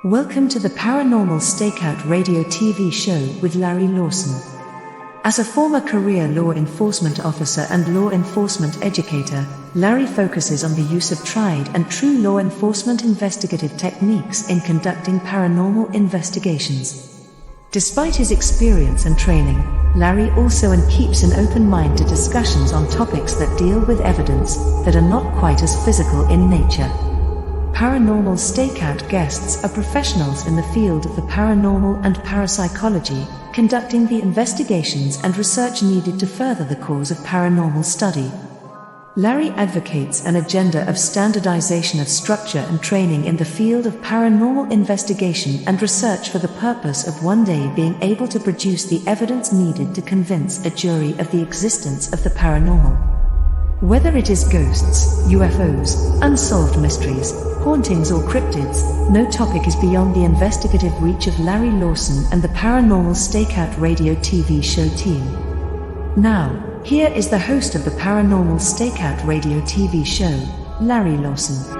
Welcome to the Paranormal Stakeout radio TV show with Larry Lawson. As a former career law enforcement officer and law enforcement educator, Larry focuses on the use of tried and true law enforcement investigative techniques in conducting paranormal investigations. Despite his experience and training, Larry also keeps an open mind to discussions on topics that deal with evidence that are not quite as physical in nature. Paranormal Stakeout guests are professionals in the field of the paranormal and parapsychology, conducting the investigations and research needed to further the cause of paranormal study. Larry advocates an agenda of standardization of structure and training in the field of paranormal investigation and research for the purpose of one day being able to produce the evidence needed to convince a jury of the existence of the paranormal. Whether it is ghosts, UFOs, unsolved mysteries, hauntings or cryptids, no topic is beyond the investigative reach of Larry Lawson and the Paranormal Stakeout radio TV show team. Now, here is the host of the Paranormal Stakeout radio TV show, Larry Lawson.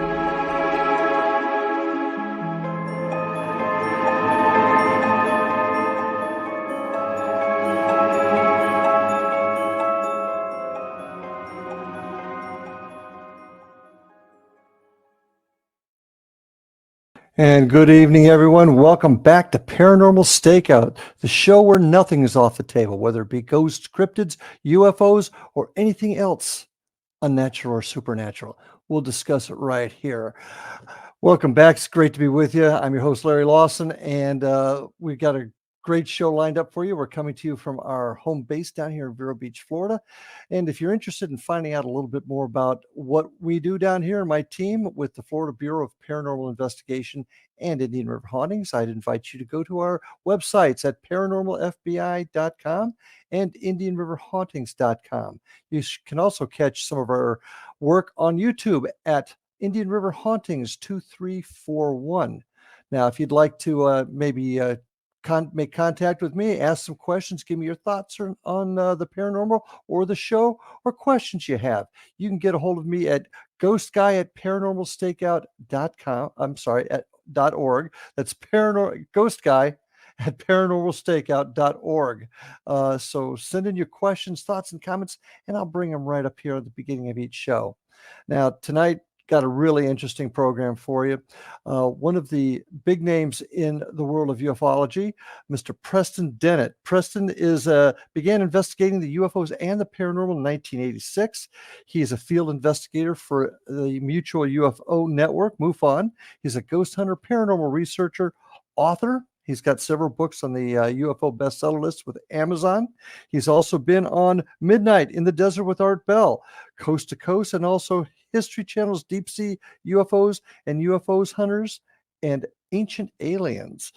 And good evening, everyone. Welcome back to Paranormal Stakeout, the show where nothing is off the table, whether it be ghosts, cryptids, UFOs, or anything else unnatural or supernatural. We'll discuss it right here. Welcome back. It's great to be with you. I'm your host, Larry Lawson, and we've got a great show lined up for you. We're coming to you from our home base down here in Vero Beach, Florida. And if you're interested in finding out a little bit more about what we do down here, my team with the Florida Bureau of Paranormal Investigation and Indian River Hauntings, I'd invite you to go to our websites at paranormalfbi.com and indianriverhauntings.com. You can also catch some of our work on YouTube at Indian River Hauntings 2341. Now, if you'd like to make contact with me, ask some questions, give me your thoughts on the paranormal or the show, or questions you have, you can get a hold of me at ghostguy@paranormalstakeout.com. I'm sorry, .org. That's ghostguy@paranormalstakeout.org. So send in your questions, thoughts, and comments, and I'll bring them right up here at the beginning of each show. Now, tonight, got a really interesting program for you. One of the big names in the world of ufology, Mr. Preston Dennett. Preston began investigating the UFOs and the paranormal in 1986. He is a field investigator for the Mutual UFO Network, MUFON. He's a ghost hunter, paranormal researcher, author. He's got several books on the UFO bestseller list with Amazon. He's also been on Midnight in the Desert with Art Bell, Coast to Coast, and also History Channel's Deep Sea UFOs and UFOs Hunters and Ancient Aliens.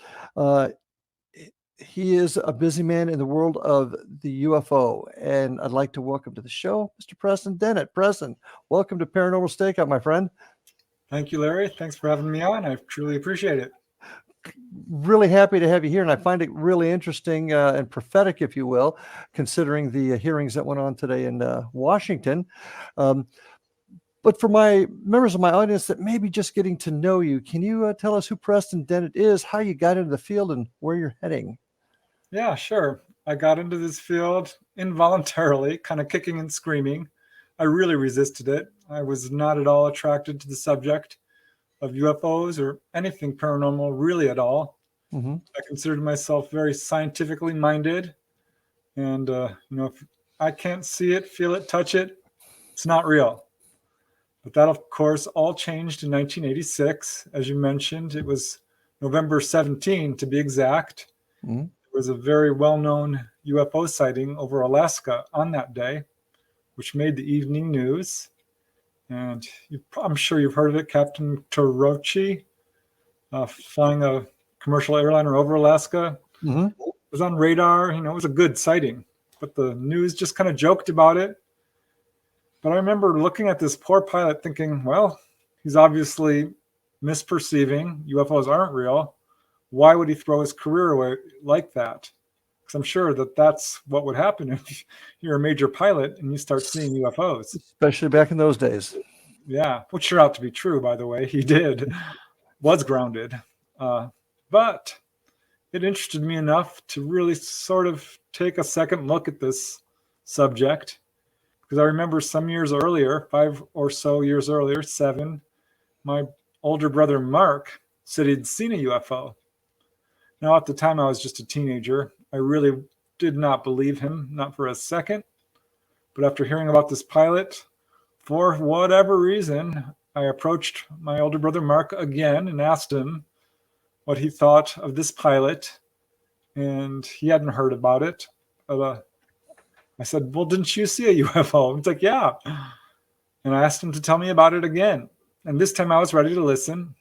He is a busy man in the world of the UFO, and I'd like to welcome to the show Mr. Preston Dennett. Preston, welcome to Paranormal Stakeout, my friend. Thank you, Larry. Thanks for having me on. I truly appreciate it. Really happy to have you here, and I find it really interesting and prophetic, if you will, considering the hearings that went on today in Washington. But for my members of my audience that may be just getting to know you, can you tell us who Preston Dennett is, how you got into the field, and where you're heading? Yeah, sure. I got into this field involuntarily, kind of kicking and screaming. I really resisted it. I was not at all attracted to the subject of UFOs or anything paranormal really at all. Mm-hmm. I considered myself very scientifically minded. And, if I can't see it, feel it, touch it, it's not real. But that, of course, all changed in 1986. As you mentioned, it was November 17, to be exact. Mm-hmm. There was a very well-known UFO sighting over Alaska on that day, which made the evening news. And I'm sure you've heard of it, Captain Torochi, flying a commercial airliner over Alaska. Mm-hmm. It was on radar. It was a good sighting. But the news just kind of joked about it. But I remember looking at this poor pilot thinking, well, he's obviously misperceiving. UFOs aren't real. Why would he throw his career away like that? Because I'm sure that that's what would happen if you're a major pilot and you start seeing UFOs. Especially back in those days. Yeah, which turned out to be true, by the way. He was grounded. but it interested me enough to really sort of take a second look at this subject, because I remember some years earlier, 5 or so years earlier, 7, my older brother Mark said he'd seen a UFO. Now, at the time, I was just a teenager. I really did not believe him, not for a second. But after hearing about this pilot, for whatever reason, I approached my older brother Mark again and asked him what he thought of this pilot. And he hadn't heard about it. But I said, well, didn't you see a UFO? He's like, yeah. And I asked him to tell me about it again. And this time I was ready to listen.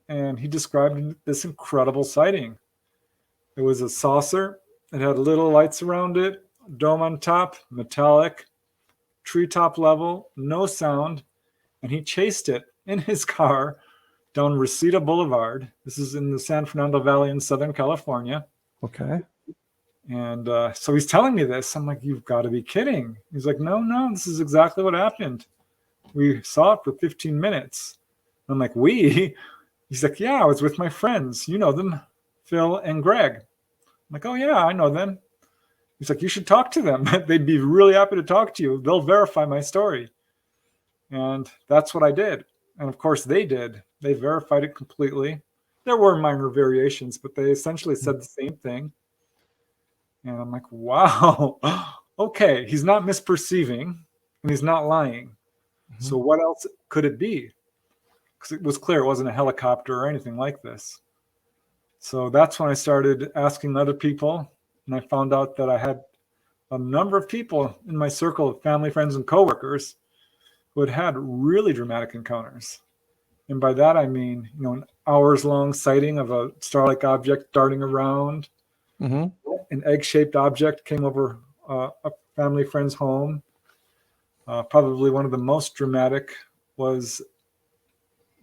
And he described this incredible sighting. It was a saucer. It had little lights around it, dome on top, metallic, treetop level, no sound. And he chased it in his car down Reseda Boulevard. This is in the San Fernando Valley in Southern California. Okay. And so he's telling me this. I'm like, you've got to be kidding. He's like, no, this is exactly what happened. We saw it for 15 minutes. I'm like, we? He's like, yeah, I was with my friends. You know them, Phil and Greg. I'm like, oh, yeah, I know them. He's like, you should talk to them. They'd be really happy to talk to you. They'll verify my story. And that's what I did. And of course, they did. They verified it completely. There were minor variations, but they essentially said the same thing. And I'm like, wow, okay, he's not misperceiving and he's not lying. Mm-hmm. So what else could it be? Because it was clear it wasn't a helicopter or anything like this. So that's when I started asking other people. And I found out that I had a number of people in my circle of family, friends, and coworkers who had really dramatic encounters. And by that, I mean, an hours-long sighting of a star-like object darting around. Mm-hmm. An egg-shaped object came over a family friend's home. Probably one of the most dramatic was,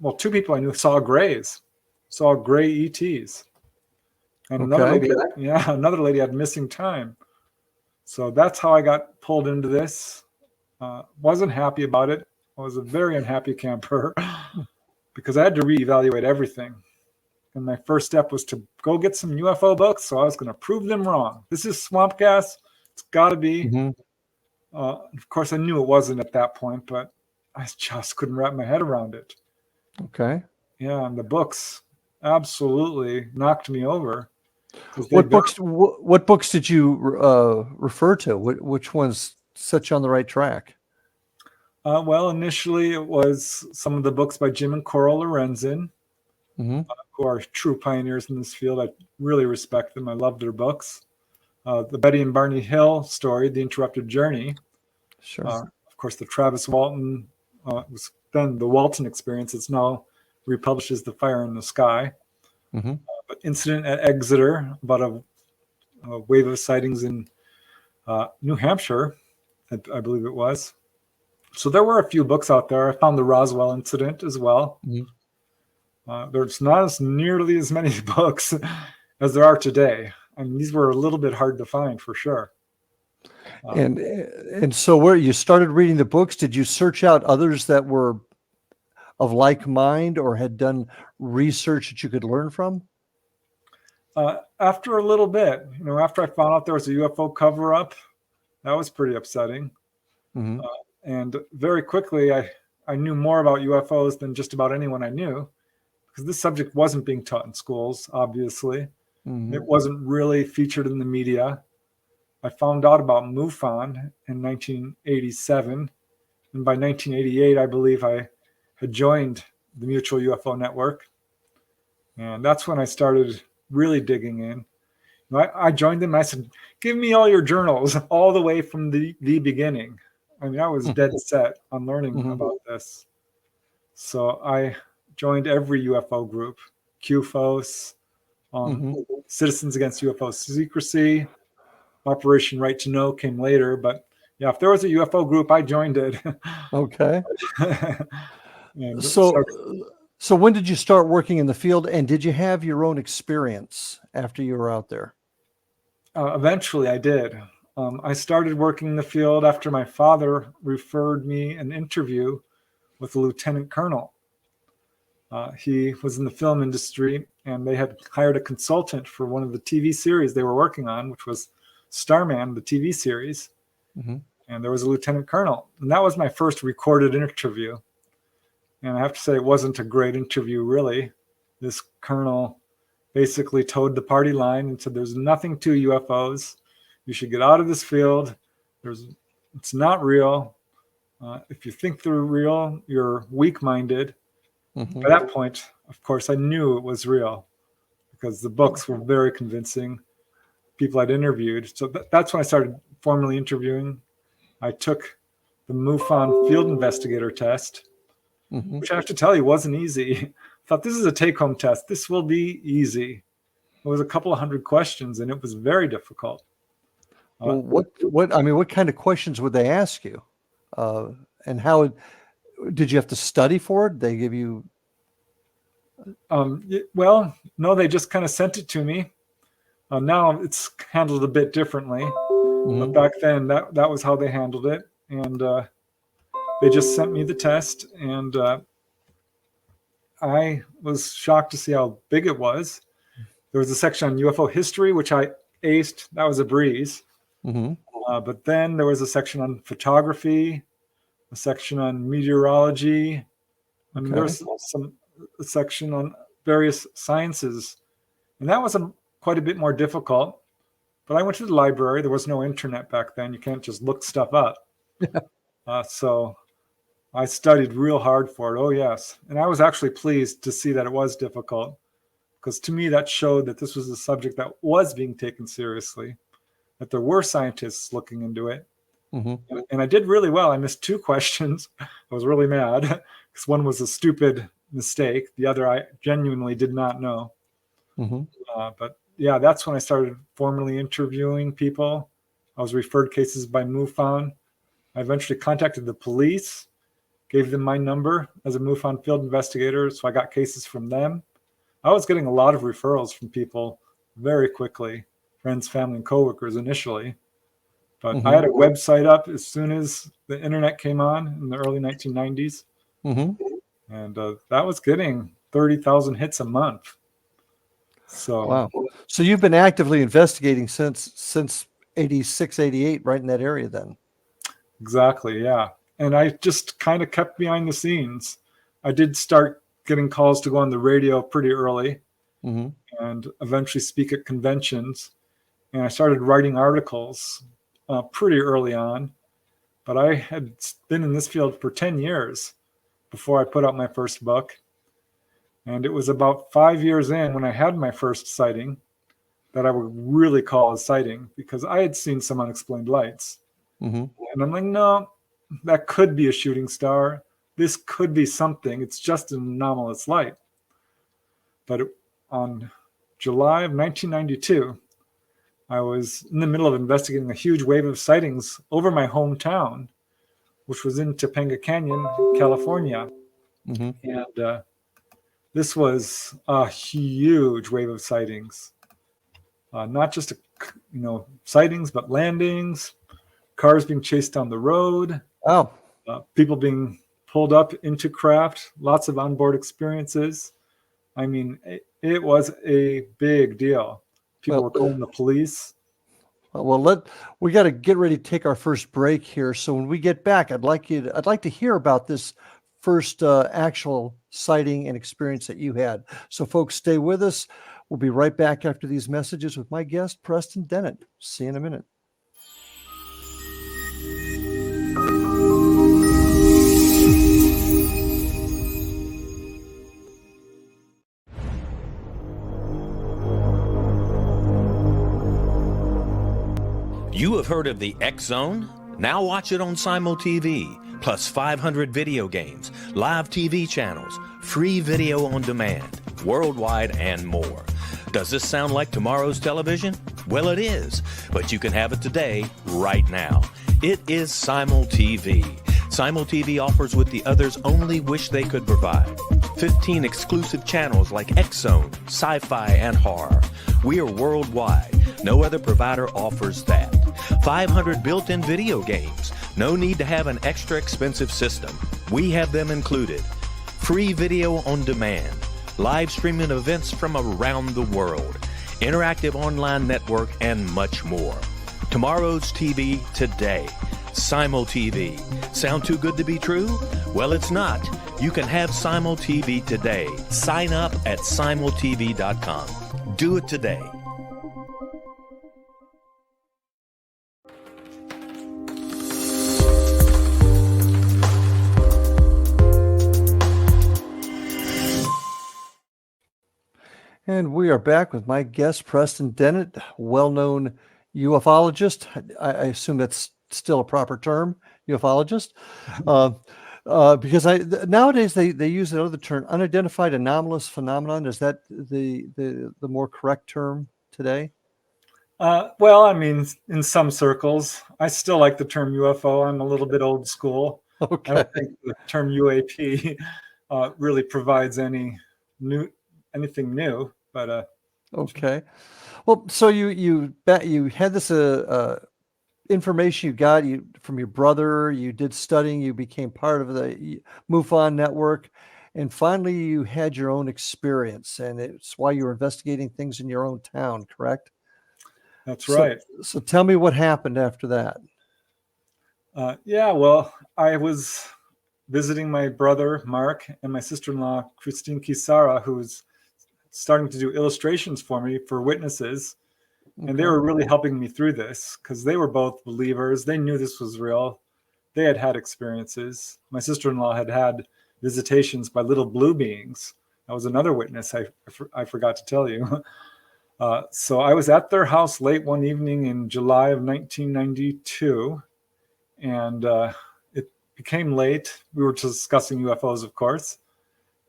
well, 2 people I knew saw grays, saw gray ETs. And another lady had missing time. So that's how I got pulled into this. Wasn't happy about it. I was a very unhappy camper because I had to reevaluate everything. And my first step was to go get some UFO books. So I was going to prove them wrong. This is swamp gas. It's got to be. Mm-hmm. Of course, I knew it wasn't at that point, but I just couldn't wrap my head around it. Okay. Yeah, and the books absolutely knocked me over. What books did you refer to? Which ones set you on the right track? Well, initially it was some of the books by Jim and Coral Lorenzen, mm-hmm. Who are true pioneers in this field. I really respect them. I love their books. The Betty and Barney Hill story, The Interrupted Journey. Sure. Of course, the Travis Walton, was then the Walton Experience. It's now republished as The Fire in the Sky. Mm-hmm. But Incident at Exeter, about a wave of sightings in New Hampshire, I believe it was. So there were a few books out there. I found the Roswell Incident as well. Mm-hmm. There's not as nearly as many books as there are today. I mean, these were a little bit hard to find for sure. And so where you started reading the books, did you search out others that were of like mind or had done research that you could learn from? After a little bit, after I found out there was a UFO cover-up, that was pretty upsetting. Mm-hmm. And very quickly, I knew more about UFOs than just about anyone I knew, because this subject wasn't being taught in schools, obviously. Mm-hmm. It wasn't really featured in the media. I found out about MUFON in 1987. And by 1988, I believe I had joined the Mutual UFO Network. And that's when I started really digging in. I joined them. I said, give me all your journals all the way from the beginning. I mean, I was dead set on learning mm-hmm. about this. So I joined every UFO group, QFOS, mm-hmm. Citizens Against UFO Secrecy, Operation Right to Know came later. But yeah, if there was a UFO group, I joined it. Okay. So when did you start working in the field, and did you have your own experience after you were out there? Eventually, I did. I started working in the field after my father referred me an interview with a lieutenant colonel. He was in the film industry, and they had hired a consultant for one of the TV series they were working on, which was Starman, the TV series. Mm-hmm. And there was a lieutenant colonel. And that was my first recorded interview. And I have to say, it wasn't a great interview, really. This colonel basically towed the party line and said, there's nothing to UFOs. You should get out of this field. It's not real. If you think they're real, you're weak-minded. Mm-hmm. By that point, of course, I knew it was real because the books were very convincing. People I'd interviewed. So that's when I started formally interviewing. I took the MUFON field investigator test, mm-hmm. which I have to tell you wasn't easy. I thought, this is a take-home test. This will be easy. It was a couple of hundred questions, and it was very difficult. Well, what kind of questions would they ask you? And how did you have to study for it? They give you? Well, no, they just kind of sent it to me. Now it's handled a bit differently, mm-hmm. but back then that was how they handled it. And they just sent me the test, and I was shocked to see how big it was. There was a section on UFO history, which I aced. That was a breeze. Mm-hmm. But then there was a section on photography, a section on meteorology, and there was a section on various sciences. And that was quite a bit more difficult. But I went to the library. There was no internet back then. You can't just look stuff up. So I studied real hard for it. Oh, yes. And I was actually pleased to see that it was difficult, because to me that showed that this was a subject that was being taken seriously, that there were scientists looking into it. Mm-hmm. And I did really well. I missed 2 questions. I was really mad because one was a stupid mistake. The other I genuinely did not know. Mm-hmm. But yeah, that's when I started formally interviewing people. I was referred cases by MUFON. I eventually contacted the police, gave them my number as a MUFON field investigator, so I got cases from them. I was getting a lot of referrals from people very quickly, friends, family, and coworkers initially. But mm-hmm. I had a website up as soon as the internet came on in the early 1990s. Mm-hmm. And that was getting 30,000 hits a month. So wow. So you've been actively investigating since 86, 88, right in that area then? Exactly, yeah. And I just kind of kept behind the scenes. I did start getting calls to go on the radio pretty early, mm-hmm. and eventually speak at conventions. And I started writing articles pretty early on. But I had been in this field for 10 years before I put out my first book. And it was about 5 years in, when I had my first sighting, that I would really call a sighting, because I had seen some unexplained lights. Mm-hmm. And I'm like, no, that could be a shooting star. This could be something. It's just an anomalous light. But on July of 1992, I was in the middle of investigating a huge wave of sightings over my hometown, which was in Topanga Canyon, California. Mm-hmm. And this was a huge wave of sightings. Not just sightings, but landings, cars being chased down the road. Oh, people being pulled up into craft, lots of onboard experiences. I mean, it was a big deal. People were calling the police. Well, we got to get ready to take our first break here. So when we get back, I'd like to hear about this first actual sighting and experience that you had. So folks, stay with us. We'll be right back after these messages with my guest, Preston Dennett. See you in a minute. You have heard of the X Zone? Now watch it on Simul TV, plus 500 video games, live TV channels, free video on demand, worldwide, and more. Does this sound like tomorrow's television? Well, it is, but you can have it today, right now. It is Simul TV. Simul TV offers what the others only wish they could provide. 15 exclusive channels like X Zone, sci-fi, and horror. We are worldwide. No other provider offers that. 500 built-in video games. No need to have an extra expensive system. We have them included. Free video on demand. live streaming events from around the world, interactive online network, and much more. Tomorrow's TV today. Simul TV. Sound too good to be true? Well, it's not. You can have Simul TV today. Sign up at simultv.com. Do it today. And we are back with my guest, Preston Dennett, well-known ufologist. I assume that's still a proper term, ufologist, because nowadays they use another term, unidentified anomalous phenomenon. Is that the more correct term today? Well, I mean, in some circles, I still like the term UFO. I'm a little bit old school. Okay. I don't think the term UAP really provides anything new. But okay. Well, so you had this information you got from your brother. You did studying. You became part of the MUFON network, and finally you had your own experience. And it's why you were investigating things in your own town, correct? That's right. So tell me what happened after that. Yeah, well, I was visiting my brother Mark and my sister-in-law Christine Kisara, who's starting to do illustrations for me for witnesses. And they were really helping me through this because they were both believers. They knew this was real. They had had experiences. My sister-in-law had had visitations by little blue beings. That was another witness I forgot to tell you. So I was at their house late one evening in July of 1992, and it became late. We were discussing UFOs, of course.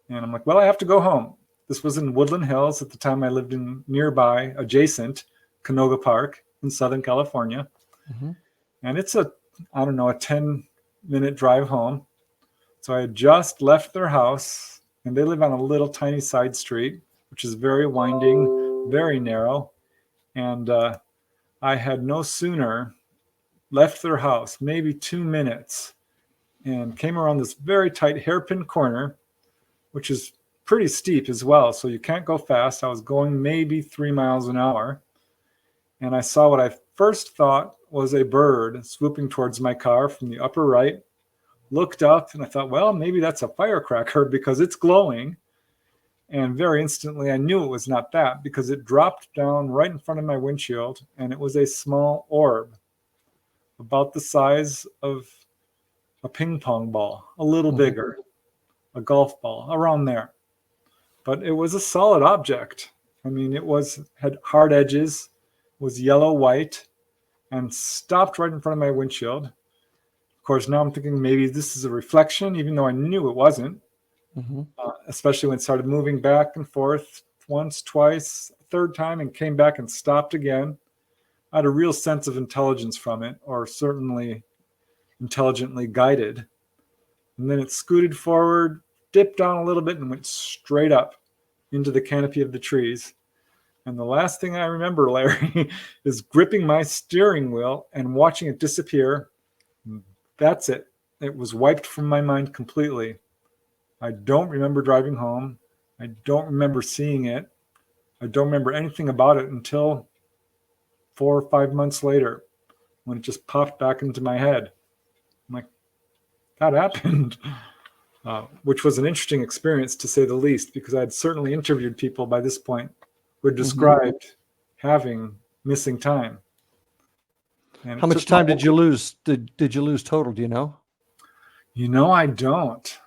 And I'm like, well, I have to go home. This was in Woodland Hills. At the time, I lived in nearby, adjacent Canoga Park in Southern California. Mm-hmm. And it's a 10-minute drive home. So I had just left their house, and they live on a little tiny side street, which is very winding, very narrow. And I had no sooner left their house, maybe 2 minutes, and came around this very tight hairpin corner, which is pretty steep as well, so you can't go fast. I was going maybe 3 miles an hour, and I saw what I first thought was a bird swooping towards my car from the upper right. Looked up, and I thought, well, maybe that's a firecracker because it's glowing. And very instantly, I knew it was not that because it dropped down right in front of my windshield, and it was a small orb about the size of a ping pong ball, a little bigger, a golf ball, around there. But it was a solid object. I mean, had hard edges, was yellow-white, and stopped right in front of my windshield. Of course, now I'm thinking maybe this is a reflection, even though I knew it wasn't, especially when it started moving back and forth once, twice, a third time, and came back and stopped again. I had a real sense of intelligence from it, or certainly intelligently guided. And then it scooted forward, dipped down a little bit, and went straight up into the canopy of the trees. And the last thing I remember, Larry, is gripping my steering wheel and watching it disappear. That's it. It was wiped from my mind completely. I don't remember driving home. I don't remember seeing it. I don't remember anything about it until 4 or 5 months later, when it just popped back into my head. I'm like, that happened. Which was an interesting experience, to say the least, because I had certainly interviewed people by this point who had described having missing time. And how much time did you lose? Did you lose total? Do you know? I don't.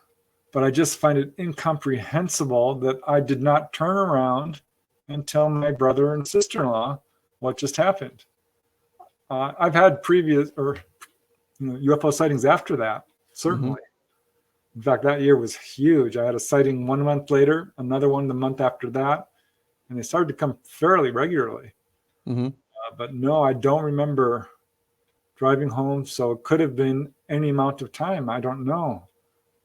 But I just find it incomprehensible that I did not turn around and tell my brother and sister-in-law what just happened. I've had previous UFO sightings after that, certainly. In fact, that year was huge. I had a sighting 1 month later, another one the month after that, and they started to come fairly regularly. But no, I don't remember driving home, so it could have been any amount of time. I don't know.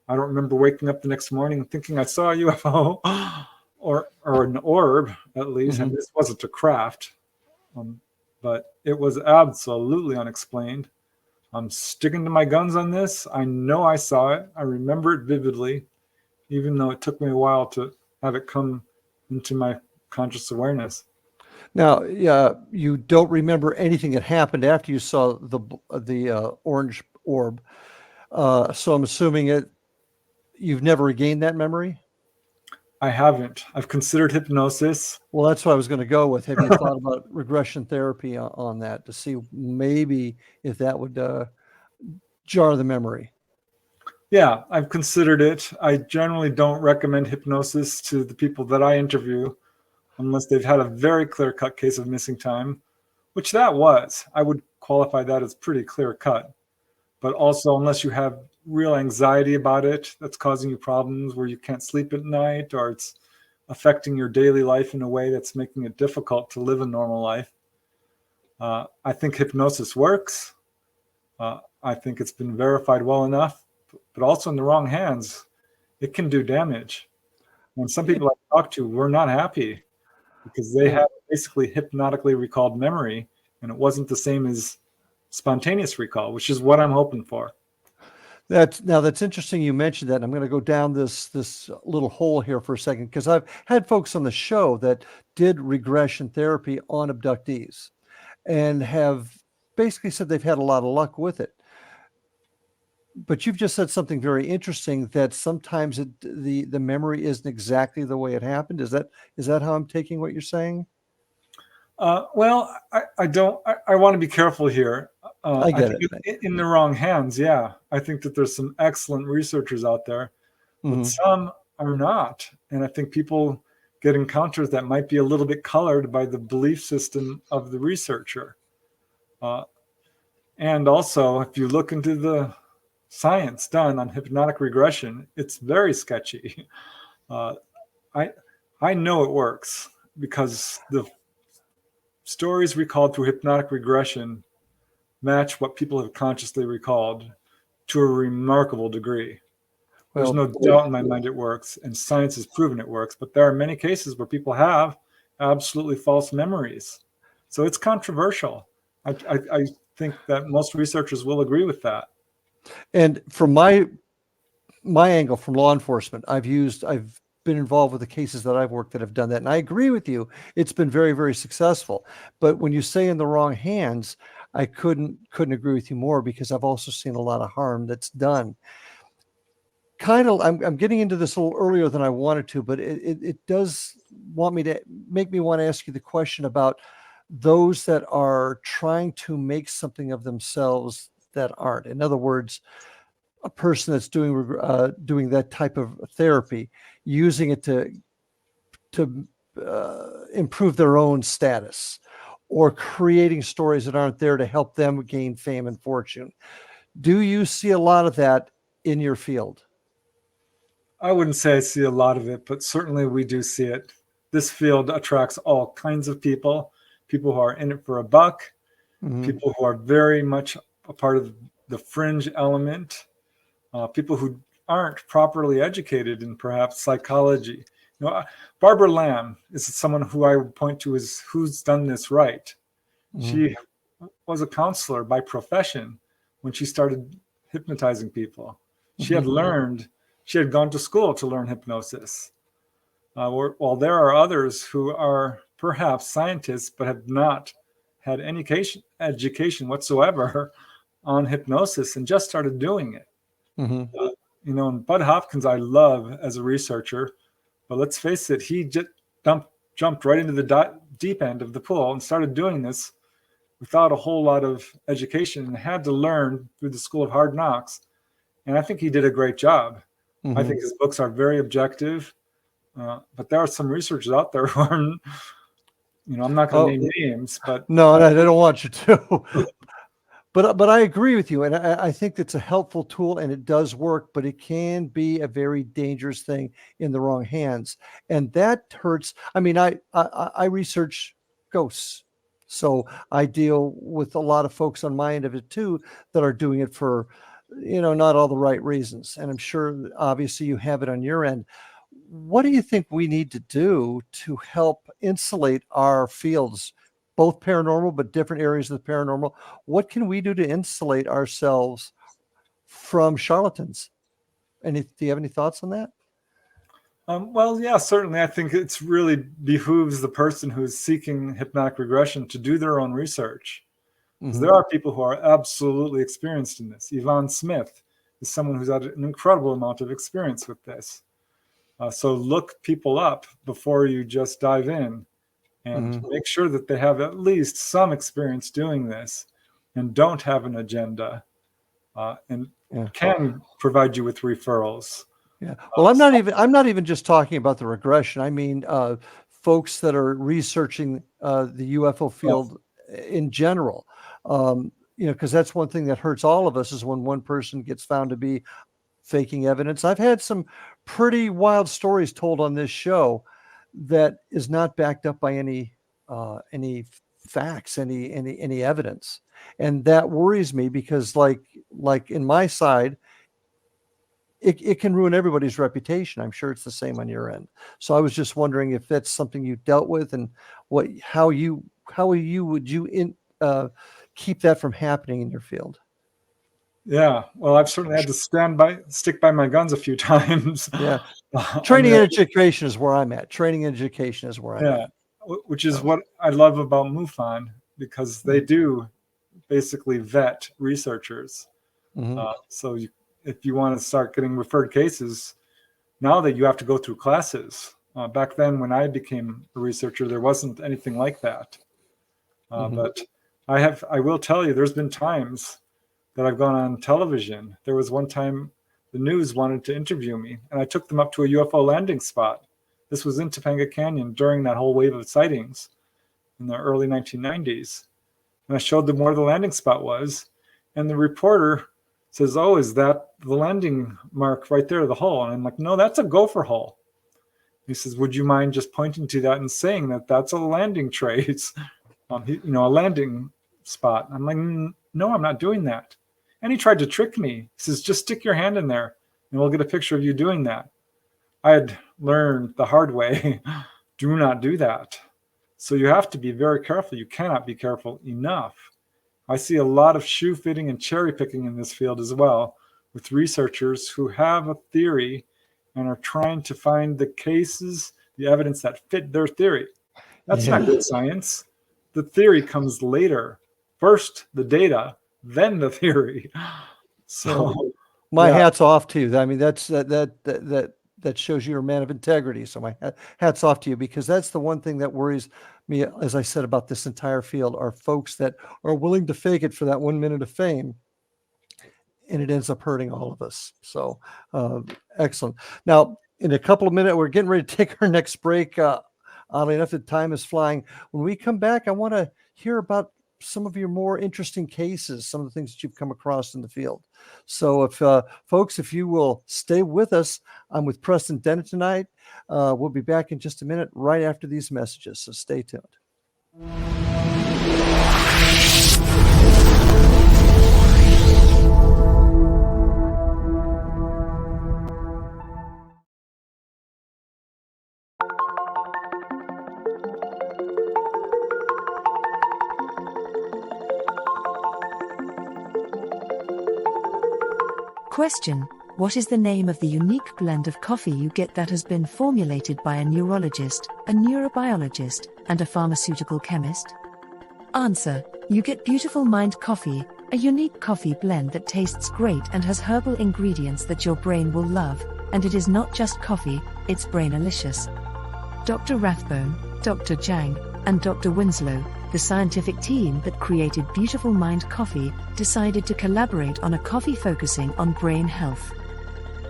I don't remember waking up the next morning thinking I saw a UFO or an orb, at least. And this wasn't a craft, but it was absolutely unexplained. I'm sticking to my guns on this. I know I saw it. I remember it vividly, even though it took me a while to have it come into my conscious awareness. Now, you don't remember anything that happened after you saw the orange orb. So I'm assuming you've never regained that memory? I haven't. I've considered hypnosis. Well, that's what I was going to go with. Have you thought about regression therapy on that to see maybe if that would jar the memory? Yeah, I've considered it. I generally don't recommend hypnosis to the people that I interview unless they've had a very clear-cut case of missing time, which that was. I would qualify that as pretty clear-cut. But also, unless you have real anxiety about it that's causing you problems where you can't sleep at night, or it's affecting your daily life in a way that's making it difficult to live a normal life. I think hypnosis works. I think it's been verified well enough, but also in the wrong hands, it can do damage. And some people I talk to were not happy because they had basically hypnotically recalled memory, and it wasn't the same as spontaneous recall, which is what I'm hoping for. That's interesting you mentioned that. I'm going to go down this little hole here for a second, because I've had folks on the show that did regression therapy on abductees and have basically said they've had a lot of luck with it. But you've just said something very interesting, that sometimes the memory isn't exactly the way it happened. Is that how I'm taking what you're saying? Well, I want to be careful here. I get it. In the wrong hands, yeah. I think that there's some excellent researchers out there, but some are not. And I think people get encounters that might be a little bit colored by the belief system of the researcher. And also, if you look into the science done on hypnotic regression, it's very sketchy. I know it works because the stories recalled through hypnotic regression match what people have consciously recalled to a remarkable degree. There's no doubt in my mind it works, and science has proven it works, but there are many cases where people have absolutely false memories. So it's controversial. I think that most researchers will agree with that. And from my angle, from law enforcement, I've been involved with the cases that I've worked that have done that. And I agree with you. It's been very, very successful. But when you say in the wrong hands, I couldn't agree with you more, because I've also seen a lot of harm that's done. Kind of, I'm getting into this a little earlier than I wanted to, but it does make me want to ask you the question about those that are trying to make something of themselves that aren't. In other words, a person that's doing that type of therapy, using it to improve their own status, or creating stories that aren't there to help them gain fame and fortune. Do you see a lot of that in your field? I wouldn't say I see a lot of it, but certainly we do see it. This field attracts all kinds of people who are in it for a buck, people who are very much a part of the fringe element, people who aren't properly educated in perhaps psychology. Barbara Lamb is someone who I would point to as who's done this right. She was a counselor by profession when she started hypnotizing people. She had gone to school to learn hypnosis. While there are others who are perhaps scientists but have not had any education whatsoever on hypnosis and just started doing it. And Bud Hopkins I love as a researcher, but let's face it, he just jumped right into the deep end of the pool and started doing this without a whole lot of education, and had to learn through the school of hard knocks. And I think he did a great job. I think his books are very objective, but there are some researchers out there who are, I'm not going to name names, but no, I don't want you to. But I agree with you, and I think it's a helpful tool, and it does work, but it can be a very dangerous thing in the wrong hands, and that hurts. I mean, I research ghosts, so I deal with a lot of folks on my end of it too that are doing it for, not all the right reasons, and I'm sure obviously you have it on your end. What do you think we need to do to help insulate our fields, both paranormal, but different areas of the paranormal? What can we do to insulate ourselves from charlatans? Do you have any thoughts on that? Well, yeah, certainly. I think it's really behooves the person who's seeking hypnotic regression to do their own research. Because there are people who are absolutely experienced in this. Yvonne Smith is someone who's had an incredible amount of experience with this. So look people up before you just dive in, and make sure that they have at least some experience doing this and don't have an agenda, and can provide you with referrals. Yeah. Well, I'm not even just talking about the regression. I mean, folks that are researching the UFO field in general. Because that's one thing that hurts all of us is when one person gets found to be faking evidence. I've had some pretty wild stories told on this show that is not backed up by any facts, any evidence, and that worries me because, like in my side, it can ruin everybody's reputation. I'm sure it's the same on your end. So I was just wondering if that's something you dealt with, and how would you keep that from happening in your field? Yeah, well, I've certainly had to stick by my guns a few times. Yeah, training and education is where I'm at. Training and education is where I'm at. Which is what I love about MUFON, because they do basically vet researchers. So if you want to start getting referred cases, now that you have to go through classes. Back then, when I became a researcher, there wasn't anything like that. But I will tell you, there's been times that I've gone on television. There was one time the news wanted to interview me, and I took them up to a UFO landing spot. This was in Topanga Canyon during that whole wave of sightings in the early 1990s. And I showed them where the landing spot was, and the reporter says, "Oh, is that the landing mark right there, the hole?" And I'm like, "No, that's a gopher hole." He says, "Would you mind just pointing to that and saying that that's a landing trace, a landing spot?" I'm like, "No, I'm not doing that." And he tried to trick me. He says, "Just stick your hand in there and we'll get a picture of you doing that." I had learned the hard way, do not do that. So you have to be very careful. You cannot be careful enough. I see a lot of shoe fitting and cherry picking in this field as well, with researchers who have a theory and are trying to find the cases, the evidence that fit their theory. That's not good science. The theory comes later. First the data, then the theory. So my hat's off to you. I mean, that shows you're a man of integrity. So my hat's off to you, because that's the one thing that worries me, as I said, about this entire field, are folks that are willing to fake it for that 1 minute of fame, and it ends up hurting all of us. So excellent. Now, in a couple of minutes, we're getting ready to take our next break. Oddly enough, the time is flying. When we come back, I want to hear about some of your more interesting cases, some of the things that you've come across in the field. So if folks, if you will stay with us, I'm with Preston Dennett tonight. We'll be back in just a minute, right after these messages. So stay tuned. Question: what is the name of the unique blend of coffee you get that has been formulated by a neurologist, a neurobiologist, and a pharmaceutical chemist? Answer: you get Beautiful Mind Coffee, a unique coffee blend that tastes great and has herbal ingredients that your brain will love, and it is not just coffee, it's brainalicious. Dr. Rathbone, Dr. Jang, and Dr. Winslow, the scientific team that created Beautiful Mind Coffee, decided to collaborate on a coffee focusing on brain health.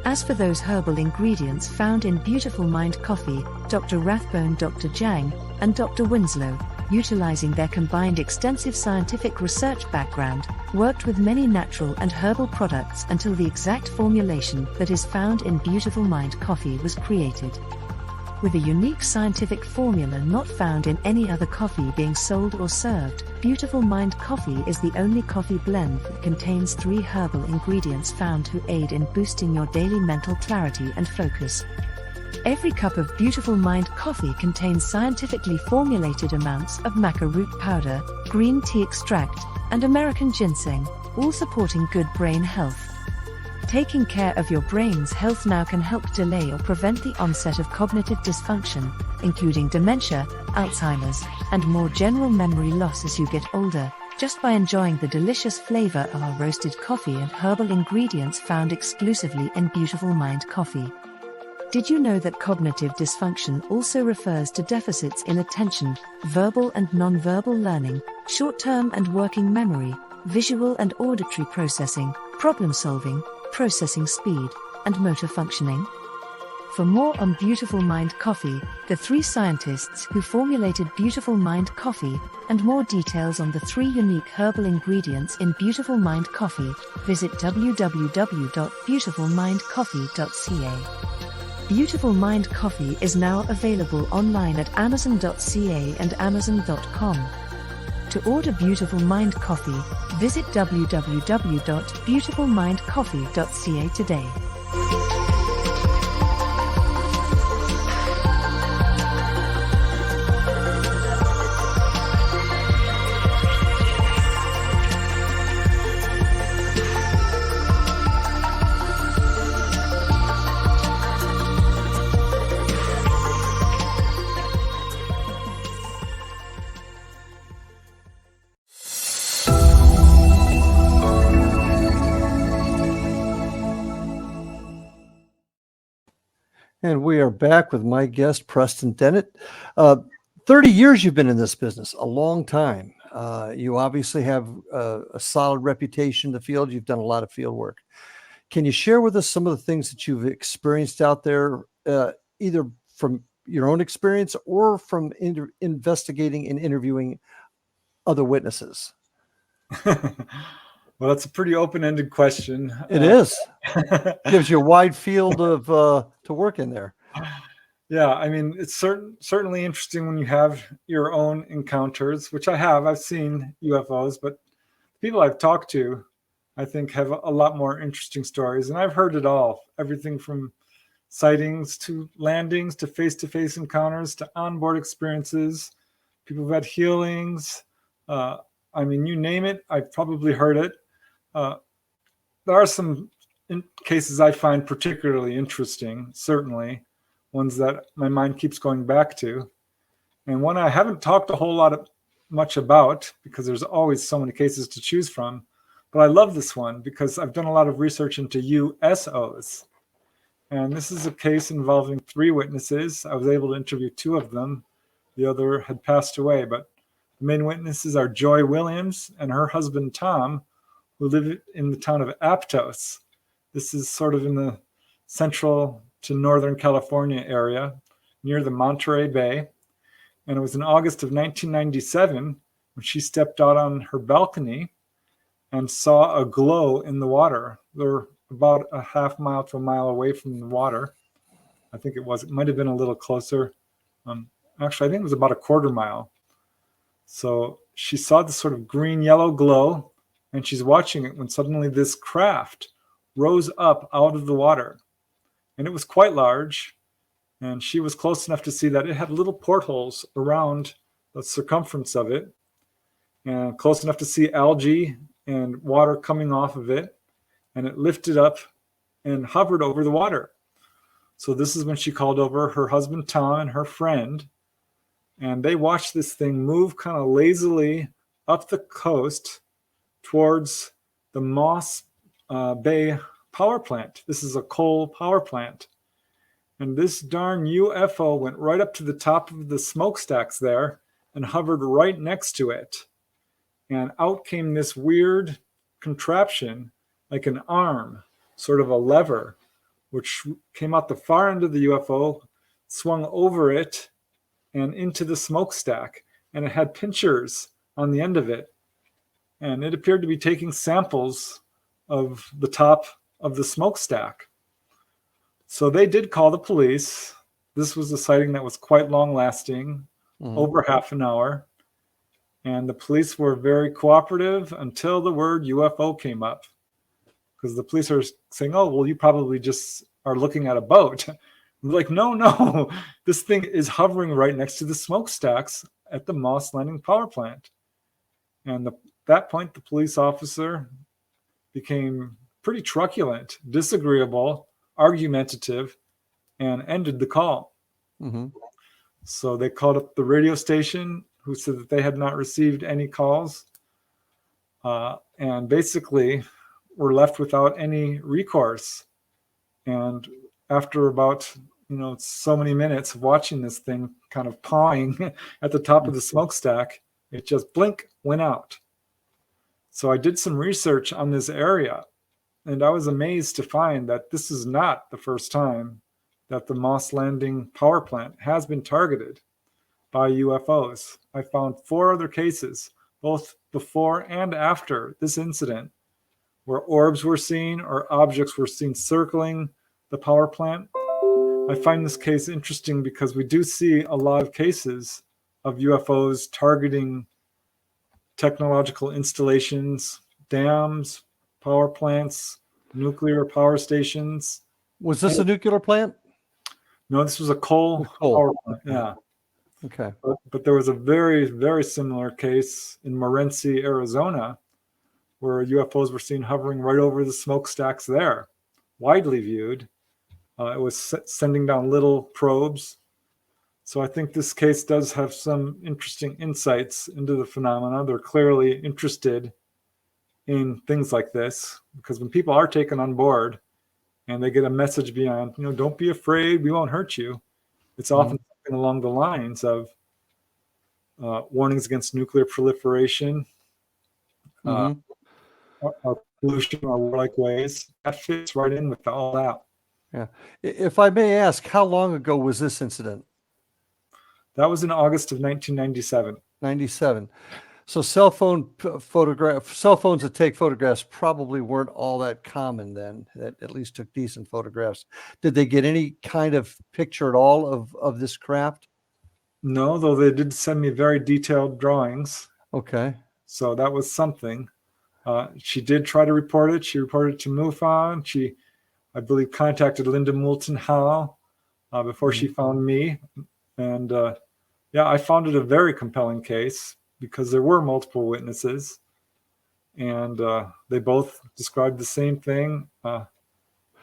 As for those herbal ingredients found in Beautiful Mind Coffee, Dr. Rathbone, Dr. Jang, and Dr. Winslow, utilizing their combined extensive scientific research background, worked with many natural and herbal products until the exact formulation that is found in Beautiful Mind Coffee was created. With a unique scientific formula not found in any other coffee being sold or served, Beautiful Mind Coffee is the only coffee blend that contains 3 herbal ingredients found to aid in boosting your daily mental clarity and focus. Every cup of Beautiful Mind Coffee contains scientifically formulated amounts of maca root powder, green tea extract, and American ginseng, all supporting good brain health. Taking care of your brain's health now can help delay or prevent the onset of cognitive dysfunction, including dementia, Alzheimer's, and more general memory loss as you get older, just by enjoying the delicious flavor of our roasted coffee and herbal ingredients found exclusively in Beautiful Mind Coffee. Did you know that cognitive dysfunction also refers to deficits in attention, verbal and nonverbal learning, short-term and working memory, visual and auditory processing, problem solving, processing speed, and motor functioning? For more on Beautiful Mind Coffee, the 3 scientists who formulated Beautiful Mind Coffee, and more details on the 3 unique herbal ingredients in Beautiful Mind Coffee, visit www.beautifulmindcoffee.ca. Beautiful Mind Coffee is now available online at amazon.ca and amazon.com. To order Beautiful Mind Coffee, visit www.beautifulmindcoffee.ca today. And we are back with my guest, Preston Dennett. 30 years you've been in this business, a long time. You obviously have a solid reputation in the field. You've done a lot of field work. Can you share with us some of the things that you've experienced out there, either from your own experience or from investigating and interviewing other witnesses? Well, that's a pretty open-ended question. It is. Gives you a wide field of to work in there. Yeah, I mean, it's certainly interesting when you have your own encounters, which I have. I've seen UFOs, but people I've talked to, I think, have a lot more interesting stories. And I've heard it all, everything from sightings to landings to face-to-face encounters to onboard experiences. People have had healings. I mean, you name it, I've probably heard it. There are some cases I find particularly interesting, certainly, ones that my mind keeps going back to. And one I haven't talked a whole lot much about because there's always so many cases to choose from. But I love this one because I've done a lot of research into USOs. And this is a case involving 3 witnesses. I was able to interview 2 of them. The other had passed away, but the main witnesses are Joy Williams and her husband, Tom, who live in the town of Aptos. This is sort of in the central to Northern California area near the Monterey Bay. And it was in August of 1997 when she stepped out on her balcony and saw a glow in the water. They're about a half mile to a mile away from the water. I think it might have been a little closer. Actually, I think it was about a quarter mile. So she saw this sort of green-yellow glow, and she's watching it when suddenly this craft rose up out of the water. And it was quite large, and she was close enough to see that it had little portholes around the circumference of it, and close enough to see algae and water coming off of it, and it lifted up and hovered over the water. So this is when she called over her husband, Tom, and her friend, and they watched this thing move kind of lazily up the coast towards the Moss Bay power plant. This is a coal power plant. And this darn UFO went right up to the top of the smokestacks there and hovered right next to it. And out came this weird contraption, like an arm, sort of a lever, which came out the far end of the UFO, swung over it and into the smokestack. And it had pinchers on the end of it. And it appeared to be taking samples of the top of the smokestack. So they did call the police. This was a sighting that was quite long lasting, over half an hour. And the police were very cooperative until the word UFO came up. Because the police are saying, oh, well, you probably just are looking at a boat. We're like, no, this thing is hovering right next to the smokestacks at the Moss Landing power plant. And that point, the police officer became pretty truculent, disagreeable, argumentative, and ended the call. Mm-hmm. So they called up the radio station, who said that they had not received any calls, and basically were left without any recourse. And after about so many minutes of watching this thing kind of pawing at the top of the smokestack, it just blink went out. So I did some research on this area, and I was amazed to find that this is not the first time that the Moss Landing power plant has been targeted by UFOs. I found 4 other cases, both before and after this incident, where orbs were seen or objects were seen circling the power plant. I find this case interesting because we do see a lot of cases of UFOs targeting technological installations, dams, power plants, nuclear power stations. Was this a nuclear plant? No, this was a coal power plant. Yeah. Okay. But there was a very, very similar case in Morenci, Arizona, where UFOs were seen hovering right over the smokestacks there, widely viewed. It was sending down little probes. So I think this case does have some interesting insights into the phenomena. They're clearly interested in things like this, because when people are taken on board and they get a message beyond, don't be afraid, we won't hurt you, it's often something along the lines of warnings against nuclear proliferation, or pollution, or warlike ways. That fits right in with all that. Yeah. If I may ask, how long ago was this incident? That was in August of 1997. 97. So cell phones that take photographs probably weren't all that common then, that at least took decent photographs. Did they get any kind of picture at all of this craft? No, though they did send me very detailed drawings. Okay. So that was something. She did try to report it. She reported it to MUFON. She, I believe, contacted Linda Moulton Howe before she found me. And I found it a very compelling case because there were multiple witnesses, and they both described the same thing.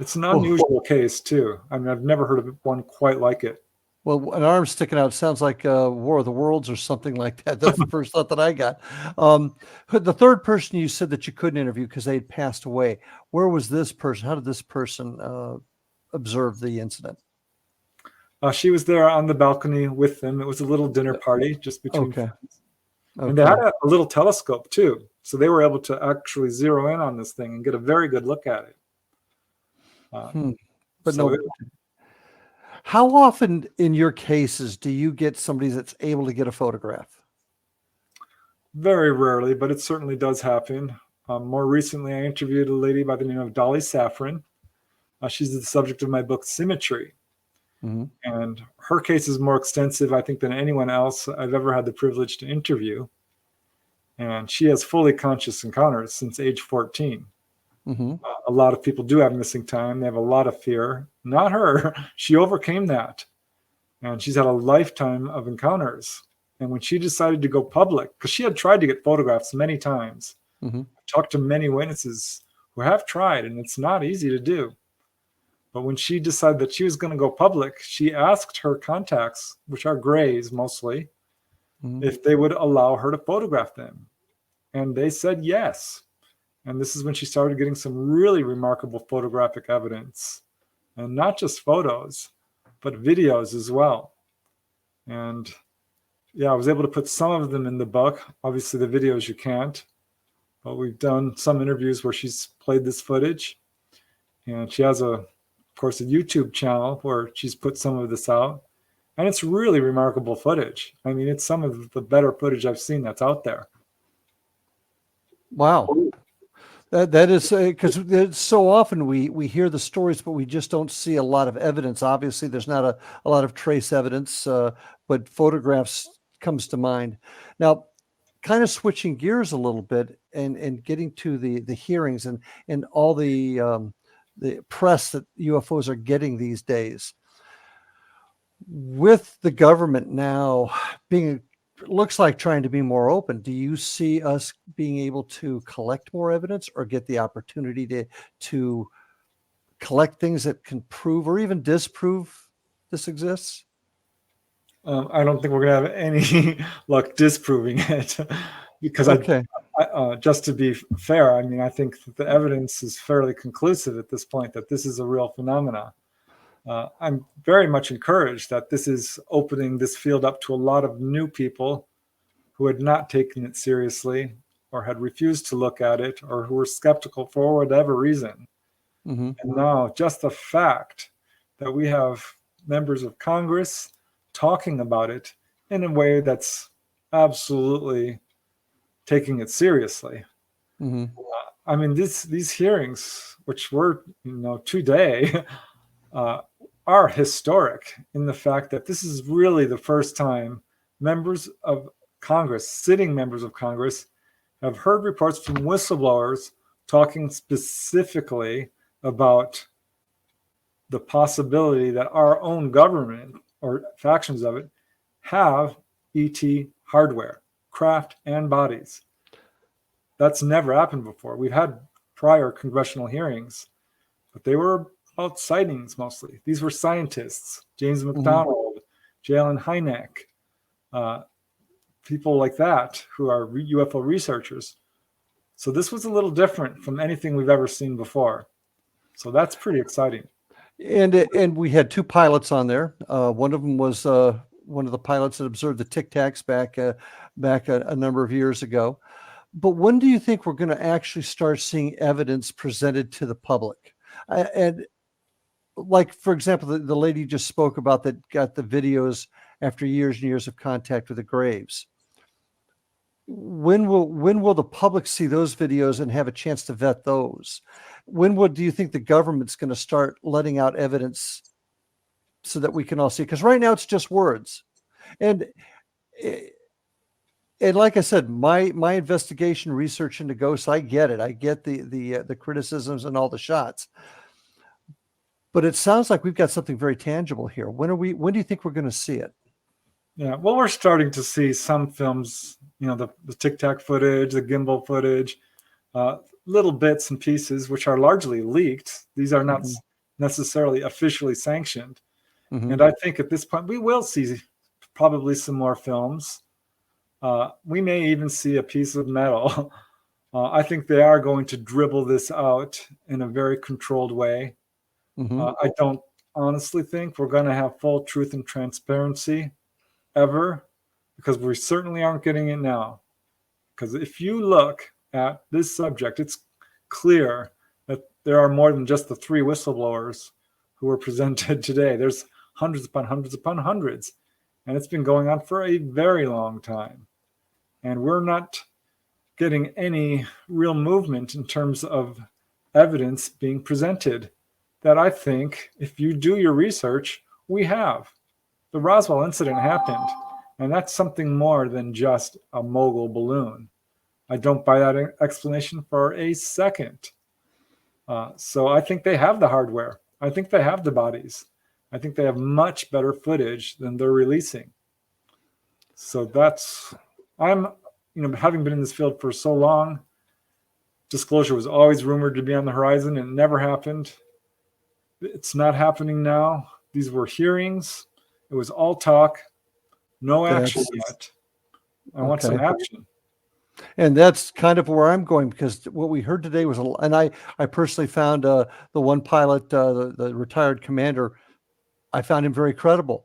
It's an unusual case too. I mean, I've never heard of one quite like it. Well, an arm sticking out sounds like War of the Worlds or something like that. That's the first thought that I got. The third person you said that you couldn't interview because they had passed away. Where was this person? How did this person observe the incident? She was there on the balcony with them. It was a little dinner party just between friends. Okay. And they had a little telescope too. So they were able to actually zero in on this thing and get a very good look at it. How often in your cases do you get somebody that's able to get a photograph? Very rarely, but it certainly does happen. More recently, I interviewed a lady by the name of Dolly Safran. She's the subject of my book, Symmetry. And her case is more extensive, I think, than anyone else I've ever had the privilege to interview. And she has fully conscious encounters since age 14. A lot of people do have missing time. They have a lot of fear. Not her. She overcame that. And she's had a lifetime of encounters. And when she decided to go public, because she had tried to get photographs many times, I've talked to many witnesses who have tried, and it's not easy to do. But when she decided that she was going to go public, she asked her contacts, which are Greys mostly, if they would allow her to photograph them. And they said yes. And this is when she started getting some really remarkable photographic evidence. And not just photos, but videos as well. And I was able to put some of them in the book. Obviously, the videos you can't. But we've done some interviews where she's played this footage. And she has of course, a YouTube channel where she's put some of this out. And it's really remarkable footage. I mean, it's some of the better footage I've seen that's out there. Wow. That is because so often we hear the stories, but we just don't see a lot of evidence. Obviously, there's not a lot of trace evidence, but photographs comes to mind. Now, kind of switching gears a little bit and getting to the hearings and all the press that UFOs are getting these days. With the government now being looks like trying to be more open. Do you see us being able to collect more evidence or get the opportunity to collect things that can prove or even disprove this exists? I don't think we're going to have any luck disproving it because Okay. just to be fair, I mean, I think that the evidence is fairly conclusive at this point that this is a real phenomena. I'm very much encouraged that this is opening this field up to a lot of new people who had not taken it seriously or had refused to look at it or who were skeptical for whatever reason. Mm-hmm. And now just the fact that we have members of Congress talking about it in a way that's absolutely taking it seriously. Mm-hmm. I mean, these hearings, which were, today, are historic in the fact that this is really the first time members of Congress, sitting members of Congress, have heard reports from whistleblowers talking specifically about the possibility that our own government or factions of it have ET hardware, craft, and bodies. That's never happened before. We've had prior congressional hearings, but they were about sightings mostly. These were scientists, James McDonald, Jalen Hynek, people like that who are UFO researchers. So this was a little different from anything we've ever seen before. So that's pretty exciting. And we had two pilots on there. One of them was one of the pilots that observed the Tic Tacs back a number of years ago. But when do you think we're going to actually start seeing evidence presented to the public? And like, for example, the lady you just spoke about that got the videos after years and years of contact with the graves. When will the public see those videos and have a chance to vet those? Do you think the government's going to start letting out evidence so that we can all see? Because right now it's just words. And like I said, my investigation research into ghosts, I get it. I get the criticisms and all the shots. But it sounds like we've got something very tangible here. When do you think we're going to see it? Yeah, well, we're starting to see some films, the Tic Tac footage, the gimbal footage, little bits and pieces, which are largely leaked. These are not necessarily officially sanctioned. And I think at this point, we will see probably some more films. We may even see a piece of metal. I think they are going to dribble this out in a very controlled way. I don't honestly think we're going to have full truth and transparency ever, because we certainly aren't getting it now. Because if you look at this subject, it's clear that there are more than just the 3 whistleblowers who were presented today. There's hundreds upon hundreds upon hundreds, and it's been going on for a very long time. And we're not getting any real movement in terms of evidence being presented that I think, if you do your research, we have. The Roswell incident happened, and that's something more than just a mogul balloon. I don't buy that explanation for a second. So I think they have the hardware. I think they have the bodies. I think they have much better footage than they're releasing. So I'm having been in this field for so long, disclosure was always rumored to be on the horizon and it never happened. It's not happening now. These were hearings. It was all talk, no action yet. I want some action. And that's kind of where I'm going, because what we heard today was, and I personally found the one pilot, the retired commander, I found him very credible.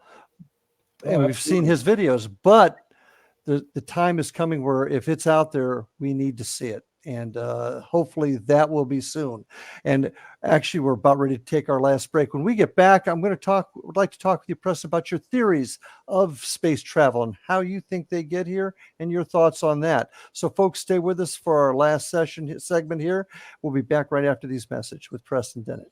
And we've seen his videos, but the time is coming where if it's out there, we need to see it. And hopefully that will be soon. And actually, we're about ready to take our last break. When we get back, would like to talk with you, Preston, about your theories of space travel and how you think they get here and your thoughts on that. So folks, stay with us for our last segment here. We'll be back right after these messages with Preston Dennett.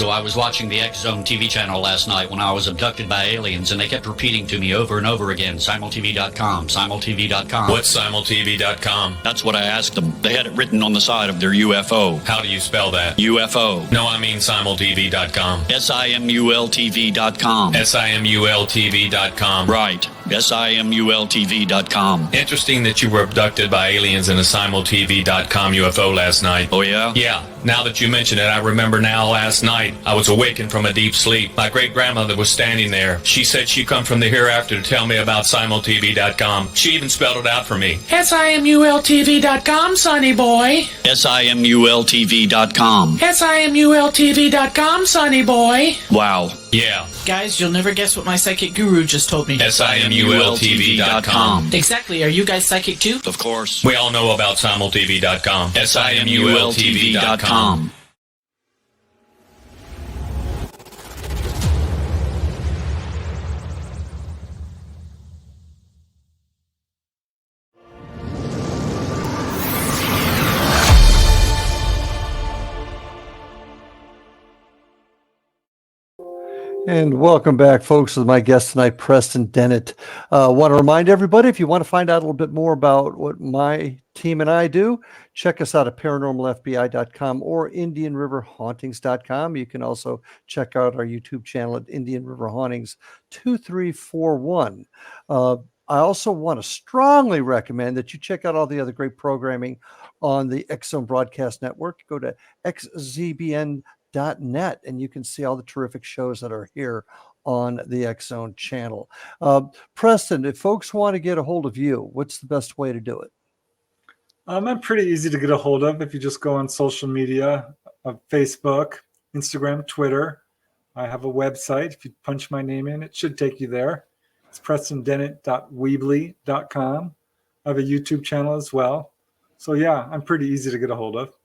So I was watching the X Zone TV channel last night when I was abducted by aliens, and they kept repeating to me over and over again, simultv.com, simultv.com. What's simultv.com? That's what I asked them. They had it written on the side of their UFO. How do you spell that? UFO. No, I mean simultv.com. simultv.com. simultv.com. Right. simultv.com. Interesting that you were abducted by aliens in a simultv.com UFO last night. Oh, yeah? Yeah. Now that you mention it, I remember now last night I was awakened from a deep sleep. My great-grandmother was standing there. She said she come from the hereafter to tell me about simultv.com. She even spelled it out for me. simultv.com, sonny boy. simultv.com. simultv.com, sonny boy. Wow. Yeah. Guys, you'll never guess what my psychic guru just told me. simultv.com. Exactly. Are you guys psychic too? Of course. We all know about simultv.com. simultv.com. And welcome back, folks, with my guest tonight, Preston Dennett. Want to remind everybody, if you want to find out a little bit more about what my team and I do, check us out at paranormalfbi.com or indianriverhauntings.com. You can also check out our YouTube channel at Indian River Hauntings 2341. I also want to strongly recommend that you check out all the other great programming on the X Zone Broadcast Network. Go to xzbn.net and you can see all the terrific shows that are here on the X Zone channel. Preston, if folks want to get a hold of you, what's the best way to do it? I'm pretty easy to get a hold of if you just go on social media, Facebook, Instagram, Twitter. I have a website. If you punch my name in, it should take you there. It's prestondennett.weebly.com. I have a YouTube channel as well. So yeah, I'm pretty easy to get a hold of.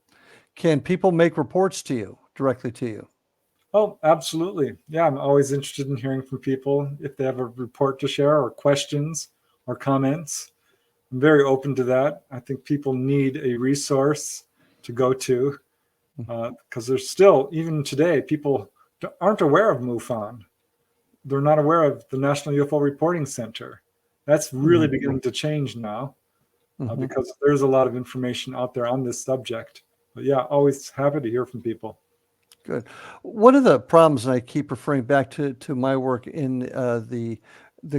Can people make reports to you, directly to you? Oh, absolutely. Yeah, I'm always interested in hearing from people if they have a report to share or questions or comments. I'm very open to that. I think people need a resource to go to because there's still, even today, people aren't aware of MUFON. They're not aware of the National UFO Reporting Center. That's really beginning to change now because there's a lot of information out there on this subject. But yeah, always happy to hear from people. Good. One of the problems, and I keep referring back to my work in the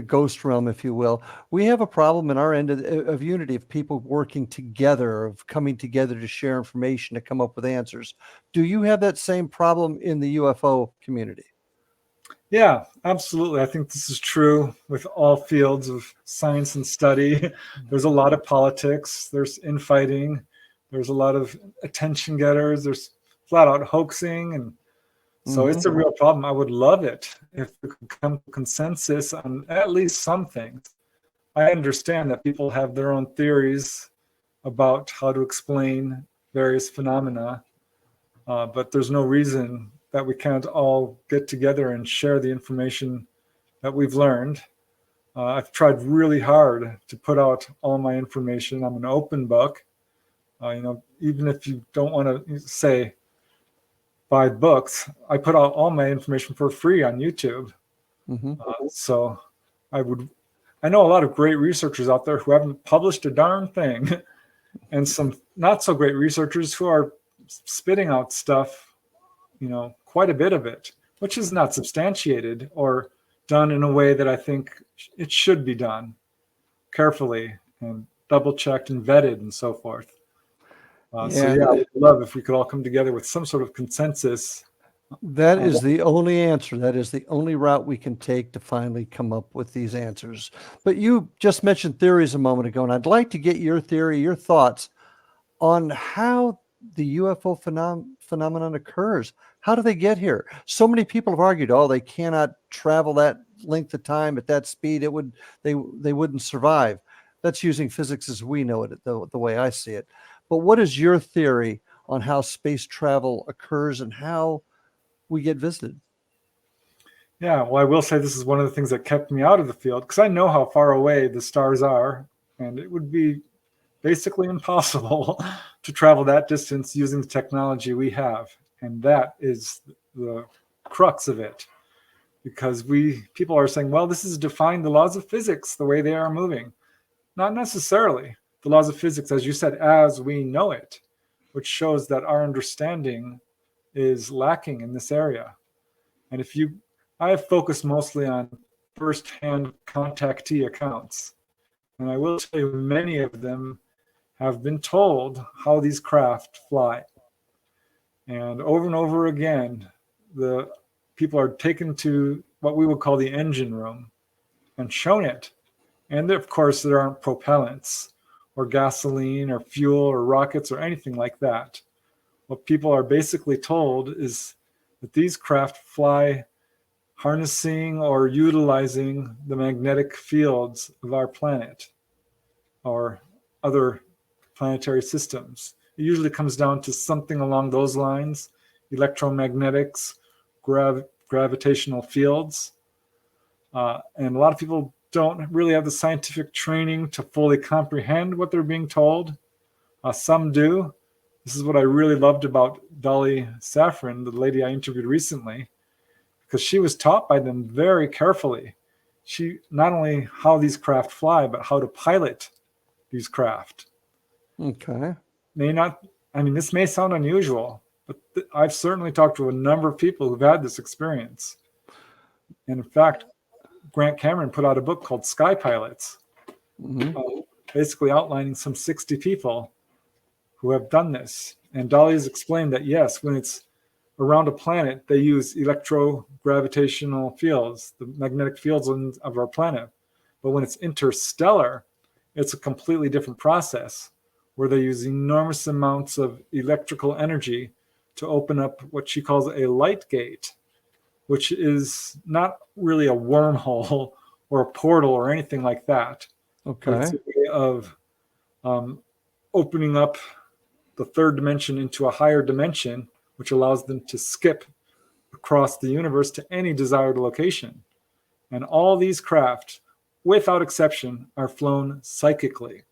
ghost realm, if you will, we have a problem in our end of unity, of people working together, of coming together to share information, to come up with answers. Do you have that same problem in the UFO community? Yeah, absolutely. I think this is true with all fields of science and study. There's a lot of politics. There's infighting. There's a lot of attention getters. There's flat out hoaxing. And so it's a real problem. I would love it if we could come to consensus on at least some things. I understand that people have their own theories about how to explain various phenomena, but there's no reason that we can't all get together and share the information that we've learned. I've tried really hard to put out all my information. I'm an open book. Even if you don't want to say buy books, I put out all my information for free on YouTube. So I know a lot of great researchers out there who haven't published a darn thing, and some not so great researchers who are spitting out stuff, quite a bit of it, which is not substantiated or done in a way that I think it should be done carefully and double checked and vetted and so forth. So yeah, I would love if we could all come together with some sort of consensus. That is the only answer. That is the only route we can take to finally come up with these answers. But you just mentioned theories a moment ago, and I'd like to get your theory, your thoughts on how the UFO phenomenon occurs. How do they get here? So many people have argued, they cannot travel that length of time at that speed. They wouldn't survive. That's using physics as we know it, the way I see it. But what is your theory on how space travel occurs and how we get visited? Yeah, well, I will say this is one of the things that kept me out of the field because I know how far away the stars are, and it would be basically impossible to travel that distance using the technology we have. And that is the crux of it, because people are saying, well, this is defying the laws of physics the way they are moving. Not necessarily. The laws of physics, as you said, as we know it, which shows that our understanding is lacking in this area. And I have focused mostly on first-hand contactee accounts. And I will tell you, many of them have been told how these craft fly. And over again, the people are taken to what we would call the engine room and shown it. And of course, there aren't propellants or gasoline or fuel or rockets or anything like that. What people are basically told is that these craft fly harnessing or utilizing the magnetic fields of our planet or other planetary systems. It usually comes down to something along those lines: electromagnetics, gravitational fields. And a lot of people don't really have the scientific training to fully comprehend what they're being told. Some do. This is what I really loved about Dolly Safran, the lady I interviewed recently, because she was taught by them very carefully. She not only how these craft fly, but how to pilot these craft. Okay. This may sound unusual, but I've certainly talked to a number of people who've had this experience. And in fact, Grant Cameron put out a book called Sky Pilots, basically outlining some 60 people who have done this. And Dolly has explained that, yes, when it's around a planet, they use electrogravitational fields, the magnetic fields of our planet. But when it's interstellar, it's a completely different process where they use enormous amounts of electrical energy to open up what she calls a light gate, which is not really a wormhole or a portal or anything like that. Okay. But it's a way of opening up the third dimension into a higher dimension, which allows them to skip across the universe to any desired location. And all these craft, without exception, are flown psychically.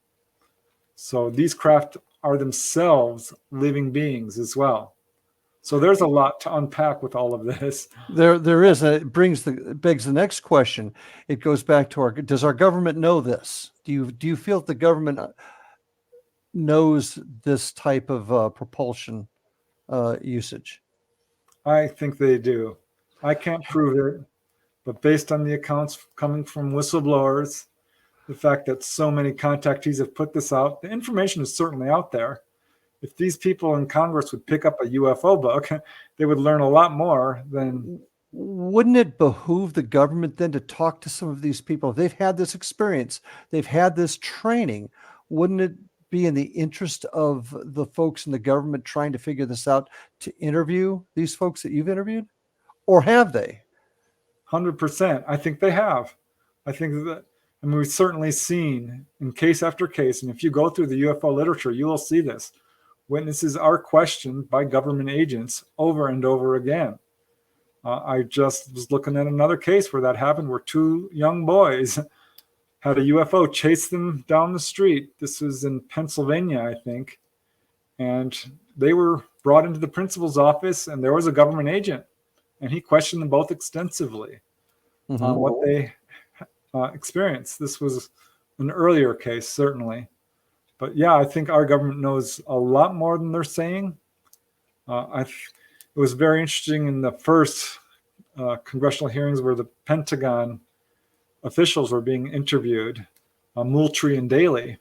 So these craft are themselves living beings as well. So there's a lot to unpack with all of this. There is, and it begs the next question. It goes back to does our government know this? Do you feel that the government knows this type of propulsion usage? I think they do. I can't prove it, but based on the accounts coming from whistleblowers, the fact that so many contactees have put this out, the information is certainly out there. If these people in Congress would pick up a UFO book, they would learn a lot more than... Wouldn't it behoove the government then to talk to some of these people? If they've had this experience, they've had this training, wouldn't it be in the interest of the folks in the government trying to figure this out to interview these folks that you've interviewed? Or have they? 100%. I think they have. I think that, we've certainly seen in case after case, and if you go through the UFO literature, you will see this. Witnesses are questioned by government agents over and over again. I just was looking at another case where that happened, where two young boys had a UFO chase them down the street. This was in Pennsylvania, I think. And they were brought into the principal's office, and there was a government agent. And he questioned them both extensively on what they experienced. This was an earlier case, certainly. But yeah, I think our government knows a lot more than they're saying. It was very interesting in the first congressional hearings where the Pentagon officials were being interviewed, Moultrie and Daley,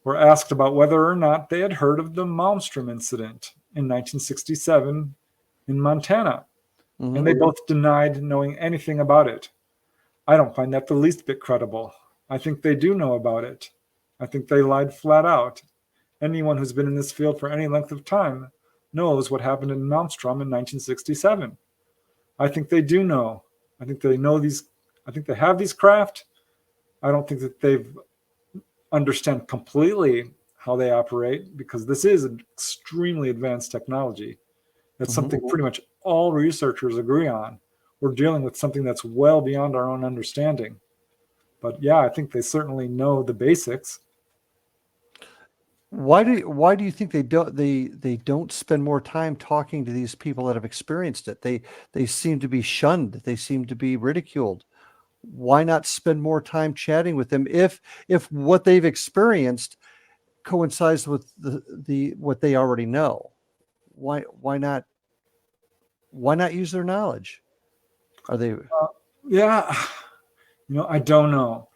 were asked about whether or not they had heard of the Malmstrom incident in 1967 in Montana. And they both denied knowing anything about it. I don't find that the least bit credible. I think they do know about it. I think they lied flat out. Anyone who's been in this field for any length of time knows what happened in Malmstrom in 1967. I think they do know. I think they know these. I think they have these craft. I don't think that they understand completely how they operate, because this is an extremely advanced technology. That's something pretty much all researchers agree on. We're dealing with something that's well beyond our own understanding. But yeah, I think they certainly know the basics. Why do you think they don't spend more time talking to these people that have experienced it? They seem to be shunned. They seem to be ridiculed. Why not spend more time chatting with them if what they've experienced coincides with the what they already know? Why not use their knowledge? Are they? Yeah, I don't know.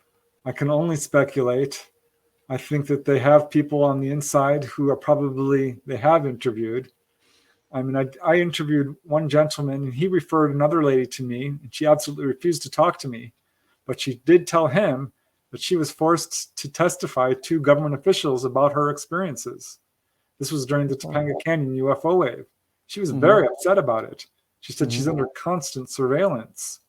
I can only speculate. I think that they have people on the inside who are they have interviewed. I mean, I interviewed one gentleman and he referred another lady to me and she absolutely refused to talk to me. But she did tell him that she was forced to testify to government officials about her experiences. This was during the Topanga Canyon UFO wave. She was very upset about it. She said she's under constant surveillance.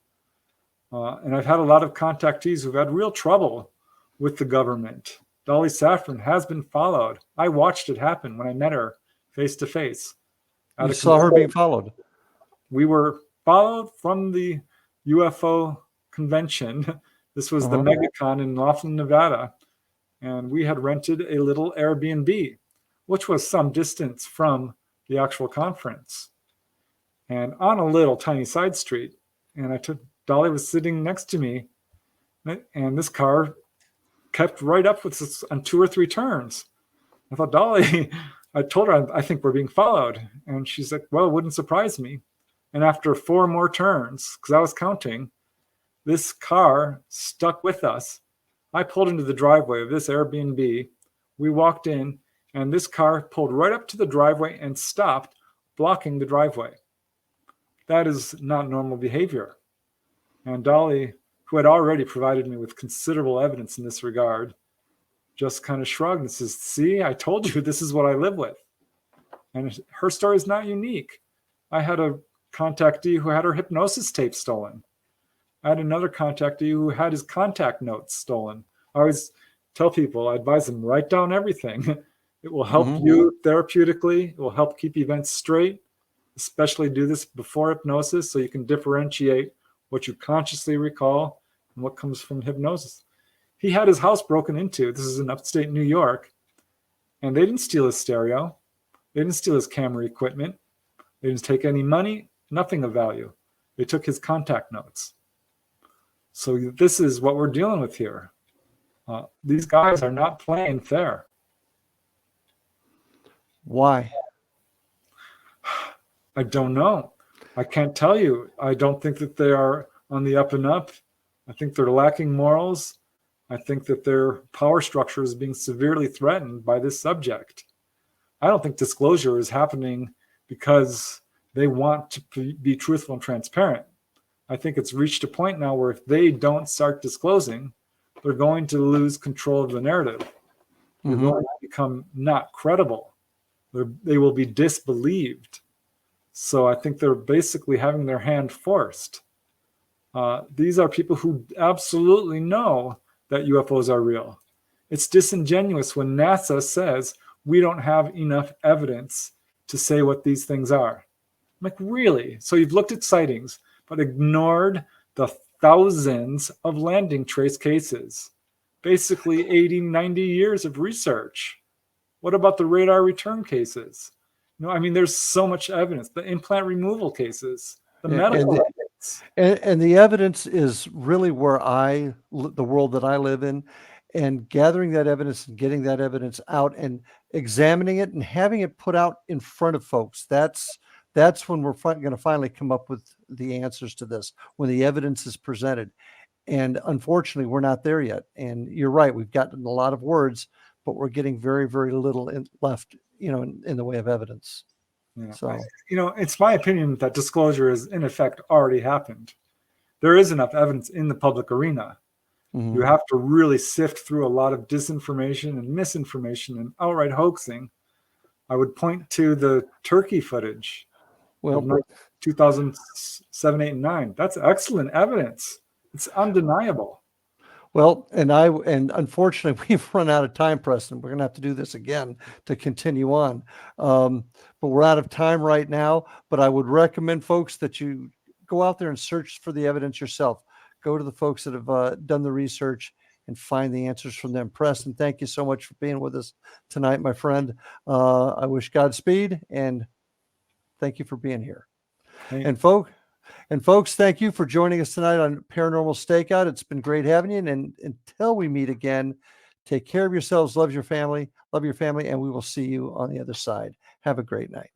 And I've had a lot of contactees who've had real trouble with the government. Dolly Saffron has been followed. I watched it happen when I met her face to face. You saw her being followed. We were followed from the UFO convention. This was the MegaCon in Lawson, Nevada. And we had rented a little Airbnb, which was some distance from the actual conference. And on a little tiny side street. And Dolly was sitting next to me. And this car kept right up with us on 2 or 3 turns. I thought, Dolly, I told her, I think we're being followed. And she's like, well, it wouldn't surprise me. And after 4 more turns, because I was counting, this car stuck with us. I pulled into the driveway of this Airbnb. We walked in, and this car pulled right up to the driveway and stopped, blocking the driveway. That is not normal behavior. And Dolly, who had already provided me with considerable evidence in this regard, just kind of shrugged and says, see, I told you this is what I live with. And her story is not unique. I had a contactee who had her hypnosis tape stolen. I had another contactee who had his contact notes stolen. I always tell people, I advise them, write down everything. It will help you therapeutically. It will help keep events straight, especially do this before hypnosis so you can differentiate what you consciously recall and what comes from hypnosis. He had his house broken into. This is in upstate New York. And they didn't steal his stereo. They didn't steal his camera equipment. They didn't take any money, nothing of value. They took his contact notes. So this is what we're dealing with here. These guys are not playing fair. Why? I don't know. I can't tell you. I don't think that they are on the up and up. I think they're lacking morals. I think that their power structure is being severely threatened by this subject. I don't think disclosure is happening because they want to be truthful and transparent. I think it's reached a point now where if they don't start disclosing, they're going to lose control of the narrative. They're going to become not credible. They will be disbelieved. So I think they're basically having their hand forced. These are people who absolutely know that UFOs are real. It's disingenuous when NASA says we don't have enough evidence to say what these things are. I'm like, really? So you've looked at sightings, but ignored the thousands of landing trace cases, basically 80, 90 years of research. What about the radar return cases? There's so much evidence. The implant removal cases, the medical evidence. And the evidence is really where the world that I live in, and gathering that evidence and getting that evidence out and examining it and having it put out in front of folks. That's when we're going to finally come up with the answers to this, when the evidence is presented. And unfortunately, we're not there yet. And you're right. We've gotten a lot of words, but we're getting very, very little left, in the way of evidence. Yeah. So, it's my opinion that disclosure is in effect already happened. There is enough evidence in the public arena. You have to really sift through a lot of disinformation and misinformation and outright hoaxing. I would point to the turkey footage. Well, 2007, 8, and 9. That's excellent evidence. It's undeniable. Well, and unfortunately, we've run out of time, Preston. We're going to have to do this again to continue on. But we're out of time right now. But I would recommend folks that you go out there and search for the evidence yourself. Go to the folks that have done the research and find the answers from them. Preston, thank you so much for being with us tonight, my friend. I wish Godspeed, and thank you for being here. And folks, thank you for joining us tonight on Paranormal Stakeout. It's been great having you. And until we meet again, take care of yourselves, love your family, and we will see you on the other side. Have a great night.